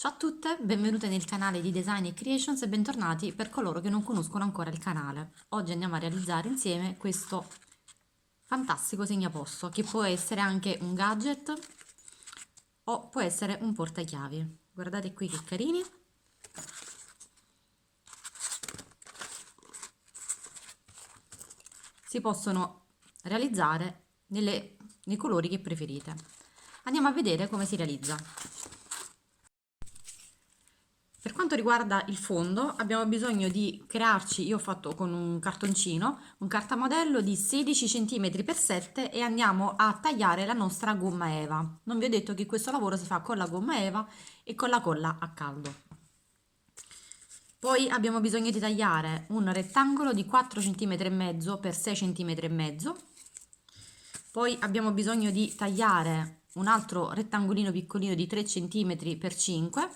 Ciao a tutte, benvenute nel canale di Design e Creations e bentornati per coloro che non conoscono ancora il canale. Oggi andiamo a realizzare insieme questo fantastico segnaposto che può essere anche un gadget o può essere un portachiavi. Guardate qui che carini. Si possono realizzare nei colori che preferite. Andiamo a vedere come si realizza. Per quanto riguarda il fondo, abbiamo bisogno di crearci, io ho fatto con un cartoncino, un cartamodello di 16 cm x 7 e andiamo a tagliare la nostra gomma eva. Non vi ho detto che questo lavoro si fa con la gomma eva e con la colla a caldo. Poi abbiamo bisogno di tagliare un rettangolo di 4 cm e mezzo x 6 cm e mezzo. Poi abbiamo bisogno di tagliare un altro rettangolino piccolino di 3 cm x 5,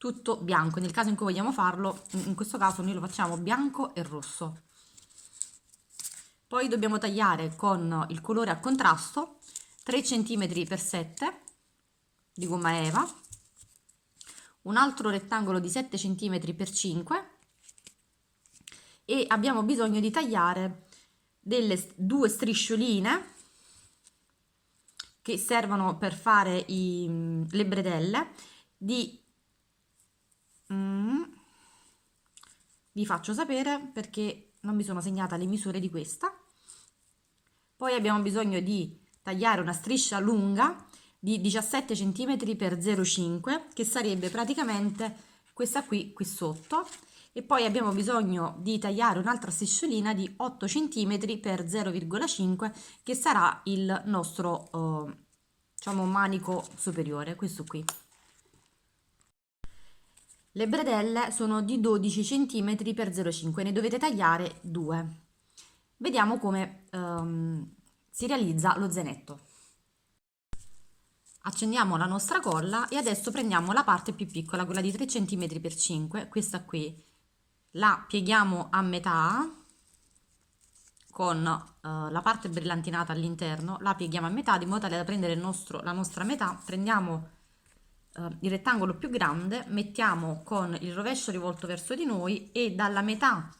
tutto bianco. Nel caso in cui vogliamo farlo, in questo caso noi lo facciamo bianco e rosso. Poi dobbiamo tagliare con il colore a contrasto 3 cm x 7 di gomma eva, un altro rettangolo di 7 cm x 5 e abbiamo bisogno di tagliare due striscioline che servono per fare le bretelle vi faccio sapere perché non mi sono segnata le misure di questa. Poi abbiamo bisogno di tagliare una striscia lunga di 17 cm x 0,5 che sarebbe praticamente questa qui sotto, e poi abbiamo bisogno di tagliare un'altra strisciolina di 8 cm x 0,5 che sarà il nostro diciamo manico superiore, questo qui. Le bretelle sono di 12 cm x 0,5, ne dovete tagliare 2. Vediamo come si realizza lo zainetto. Accendiamo la nostra colla e adesso prendiamo la parte più piccola, quella di 3 cm x 5, questa qui, la pieghiamo a metà con la parte brillantinata all'interno, la pieghiamo a metà di modo tale da prendere la nostra metà, prendiamo il rettangolo più grande, mettiamo con il rovescio rivolto verso di noi e dalla metà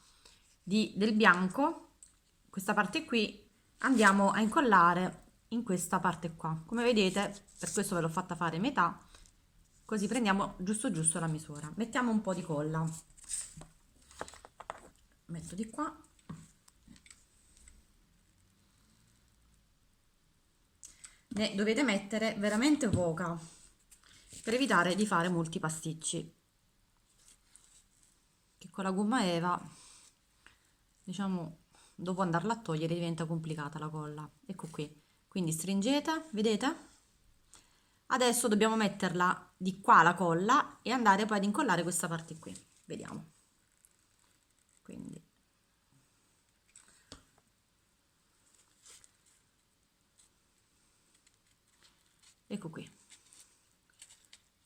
del bianco, questa parte qui, andiamo a incollare in questa parte qua. Come vedete, per questo ve l'ho fatta fare metà, così prendiamo giusto giusto la misura. Mettiamo un po' di colla, metto di qua, ne dovete mettere veramente poca per evitare di fare molti pasticci, che con la gomma eva, diciamo, dopo andarla a togliere diventa complicata la colla. Ecco qui, quindi stringete, vedete? Adesso dobbiamo metterla di qua la colla e andare poi ad incollare questa parte qui, vediamo. Quindi ecco qui,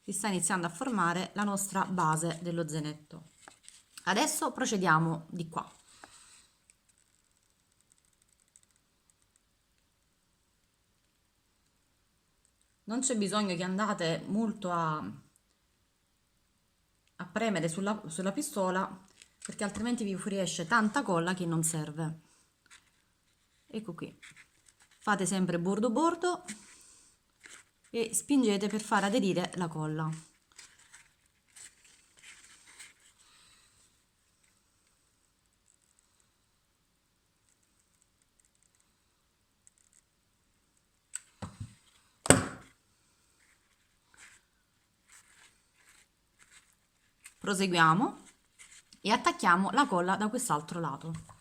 si sta iniziando a formare la nostra base dello zainetto. Adesso procediamo di qua. Non c'è bisogno che andate molto a premere sulla pistola, perché altrimenti vi fuoriesce tanta colla che non serve. Ecco qui, fate sempre bordo bordo e spingete per far aderire la colla. Proseguiamo e attacchiamo la colla da quest'altro lato.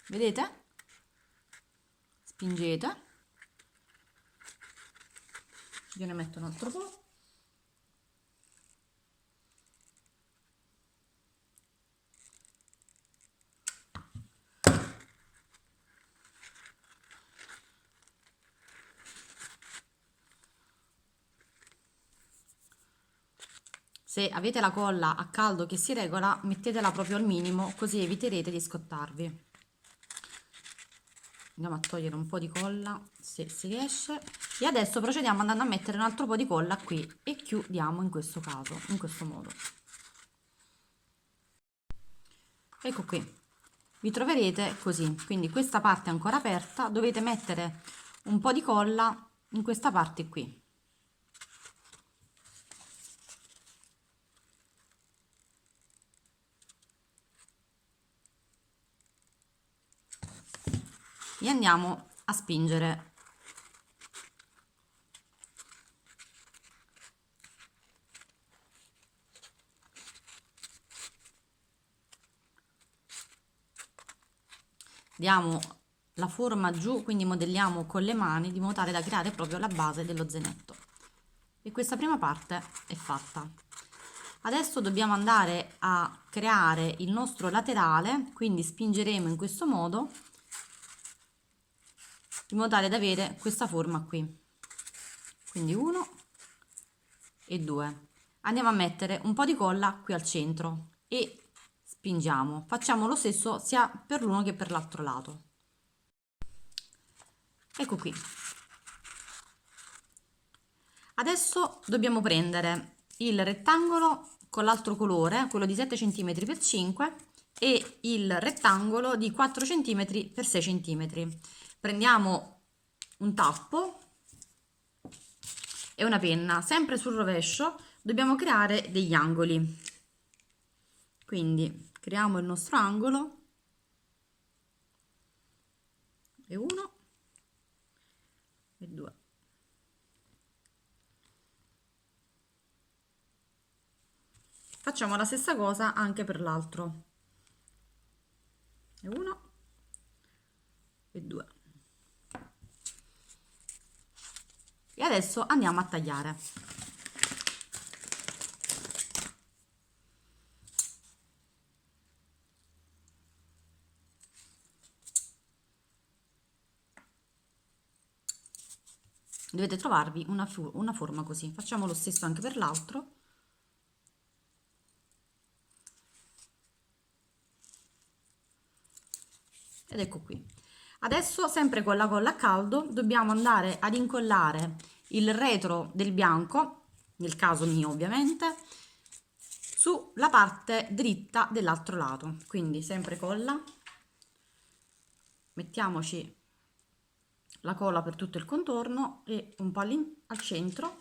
Vedete? Spingete, io ne metto un altro po'. Se avete la colla a caldo che si regola, mettetela proprio al minimo, così eviterete di scottarvi. Andiamo a togliere un po' di colla se si riesce, e adesso procediamo andando a mettere un altro po' di colla qui e chiudiamo in questo caso, in questo modo. Ecco qui, vi troverete così, quindi questa parte è ancora aperta, dovete mettere un po' di colla in questa parte qui. E andiamo a spingere. Diamo la forma giù, quindi modelliamo con le mani di modo tale da creare proprio la base dello zainetto. E questa prima parte è fatta. Adesso dobbiamo andare a creare il nostro laterale, quindi spingeremo in questo modo, in modo tale da avere questa forma qui. Quindi 1 e 2. Andiamo a mettere un po' di colla qui al centro e spingiamo. Facciamo lo stesso sia per l'uno che per l'altro lato. Ecco qui. Adesso dobbiamo prendere il rettangolo con l'altro colore, quello di 7 cm x 5, e il rettangolo di 4 cm x 6 cm. Prendiamo un tappo e una penna, sempre sul rovescio dobbiamo creare degli angoli. Quindi creiamo il nostro angolo, e 1 e 2. Facciamo la stessa cosa anche per l'altro, e 1 e 2. E adesso andiamo a tagliare. Dovete trovarvi una forma così. Facciamo lo stesso anche per l'altro. Ed ecco qui. Adesso, sempre con la colla a caldo, dobbiamo andare ad incollare il retro del bianco, nel caso mio ovviamente, sulla parte dritta dell'altro lato. Quindi sempre colla, mettiamoci la colla per tutto il contorno e un po' al centro,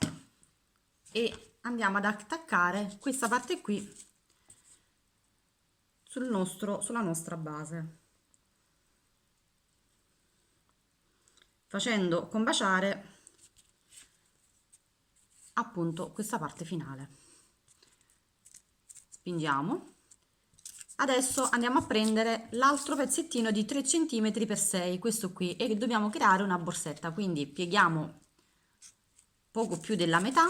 e andiamo ad attaccare questa parte qui sulla nostra base, facendo combaciare appunto questa parte finale. Spingiamo. Adesso andiamo a prendere l'altro pezzettino di 3 cm x 6, questo qui, e dobbiamo creare una borsetta, quindi pieghiamo poco più della metà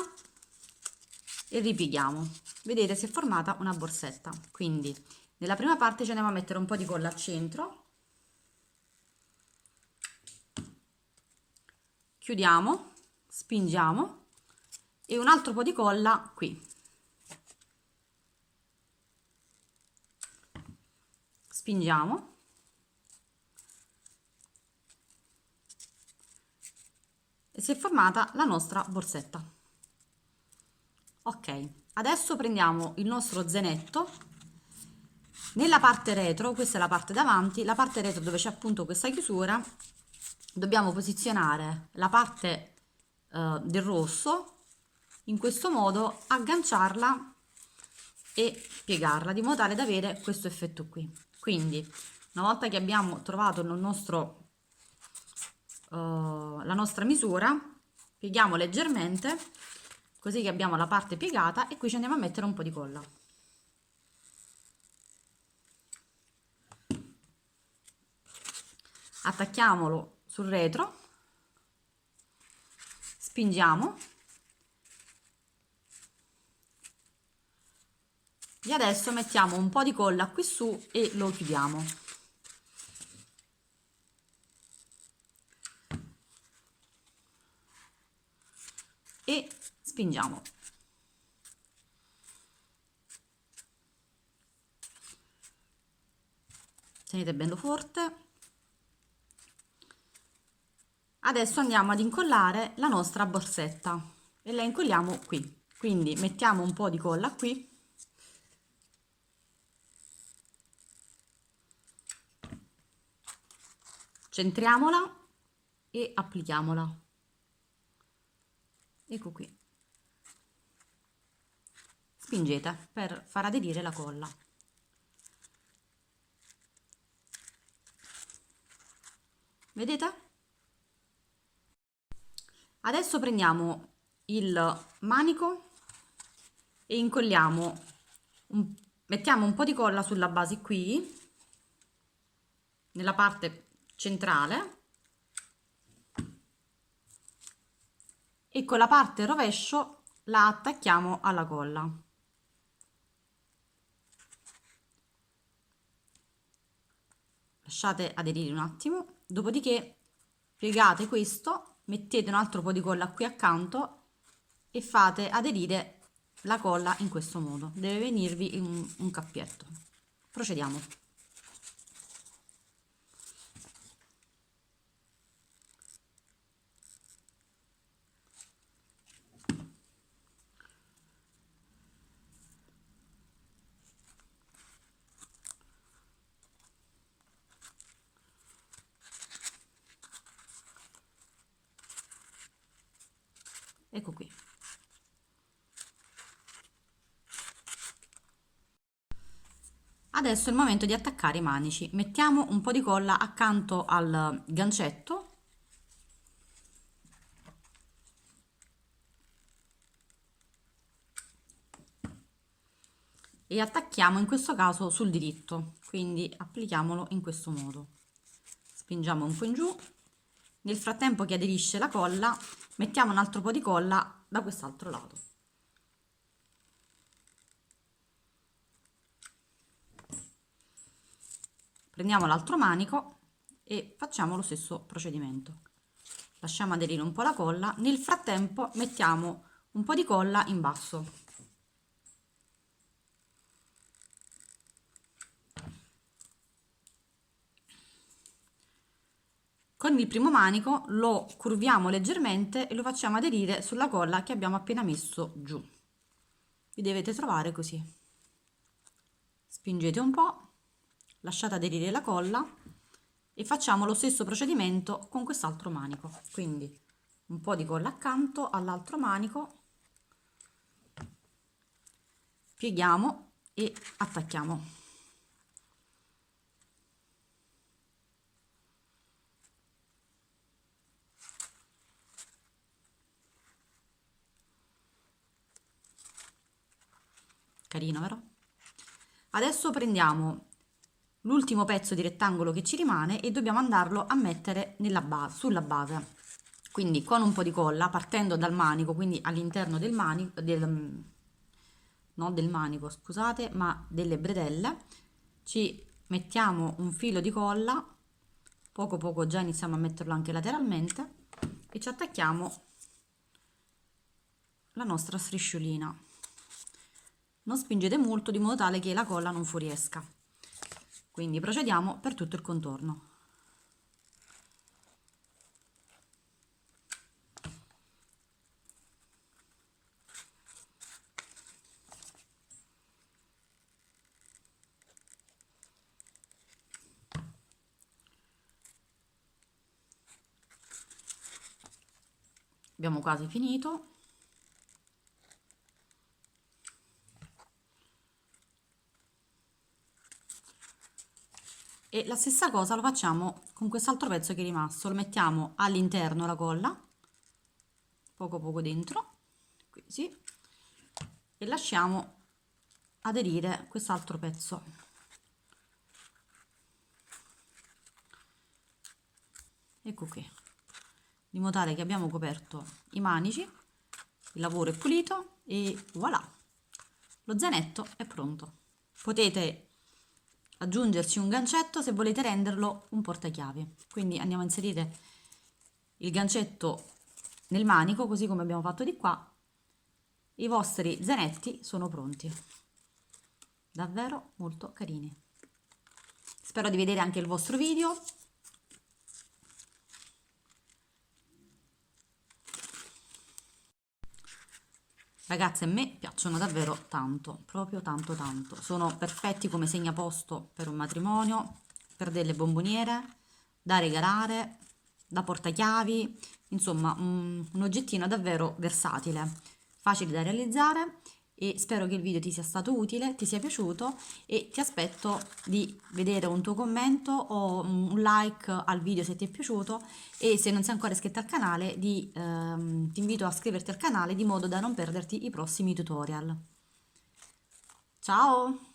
e ripieghiamo. Vedete, si è formata una borsetta. Quindi nella prima parte ci andiamo a mettere un po' di colla al centro, chiudiamo, spingiamo e un altro po' di colla qui. Spingiamo e si è formata la nostra borsetta. Ok, adesso prendiamo il nostro zainetto. Nella parte retro, questa è la parte davanti, la parte retro dove c'è appunto questa chiusura, dobbiamo posizionare la parte del rosso in questo modo, agganciarla e piegarla di modo tale da avere questo effetto qui. Quindi una volta che abbiamo trovato il nostro, la nostra misura, pieghiamo leggermente così che abbiamo la parte piegata, e qui ci andiamo a mettere un po' di colla. Attacchiamolo sul retro, spingiamo e adesso mettiamo un po' di colla qui su e lo chiudiamo. E spingiamo. tenete bello forte. Adesso andiamo ad incollare la nostra borsetta e la incolliamo qui. Quindi mettiamo un po' di colla qui, centriamola e applichiamola. Ecco qui. Spingete per far aderire la colla. Vedete? Adesso prendiamo il manico e incolliamo, mettiamo un po' di colla sulla base qui, nella parte centrale, e con la parte rovescio la attacchiamo alla colla. Lasciate aderire un attimo, dopodiché piegate questo, mettete un altro po' di colla qui accanto e fate aderire la colla in questo modo. Deve venirvi un cappietto. Procediamo. Ecco qui. Adesso è il momento di attaccare i manici. Mettiamo un po' di colla accanto al gancetto e attacchiamo in questo caso sul diritto, quindi applichiamolo in questo modo. Spingiamo un po' in giù. Nel frattempo che aderisce la colla, mettiamo un altro po' di colla da quest'altro lato. Prendiamo l'altro manico e facciamo lo stesso procedimento. Lasciamo aderire un po' la colla, nel frattempo mettiamo un po' di colla in basso. Con il primo manico lo curviamo leggermente e lo facciamo aderire sulla colla che abbiamo appena messo giù. Vi dovete trovare così. Spingete un po', lasciate aderire la colla e facciamo lo stesso procedimento con quest'altro manico. Quindi un po' di colla accanto all'altro manico, pieghiamo e attacchiamo. Carino, vero? Adesso prendiamo l'ultimo pezzo di rettangolo che ci rimane e dobbiamo andarlo a mettere sulla base. Quindi con un po' di colla, partendo dal manico, quindi all'interno del manico, non del manico, scusate, ma delle bretelle, ci mettiamo un filo di colla, poco poco già iniziamo a metterlo anche lateralmente e ci attacchiamo la nostra strisciolina. Non spingete molto di modo tale che la colla non fuoriesca. Quindi procediamo per tutto il contorno. Abbiamo quasi finito. E la stessa cosa lo facciamo con quest'altro pezzo che è rimasto, lo mettiamo all'interno la colla, poco poco dentro, così, e lasciamo aderire quest'altro pezzo. Ecco qui, di modo tale che abbiamo coperto i manici, il lavoro è pulito e voilà, lo zainetto è pronto. Potete aggiungerci un gancetto se volete renderlo un portachiavi. Quindi andiamo a inserire il gancetto nel manico, così come abbiamo fatto di qua. I vostri zainetti sono pronti. Davvero molto carini. Spero di vedere anche il vostro video. Ragazzi, a me piacciono davvero tanto, proprio tanto tanto. Sono perfetti come segnaposto per un matrimonio, per delle bomboniere, da regalare, da portachiavi, insomma, un oggettino davvero versatile, facile da realizzare e spero che il video ti sia stato utile, ti sia piaciuto e ti aspetto di vedere un tuo commento o un like al video se ti è piaciuto e se non sei ancora iscritto al canale ti invito a iscriverti al canale di modo da non perderti i prossimi tutorial. Ciao!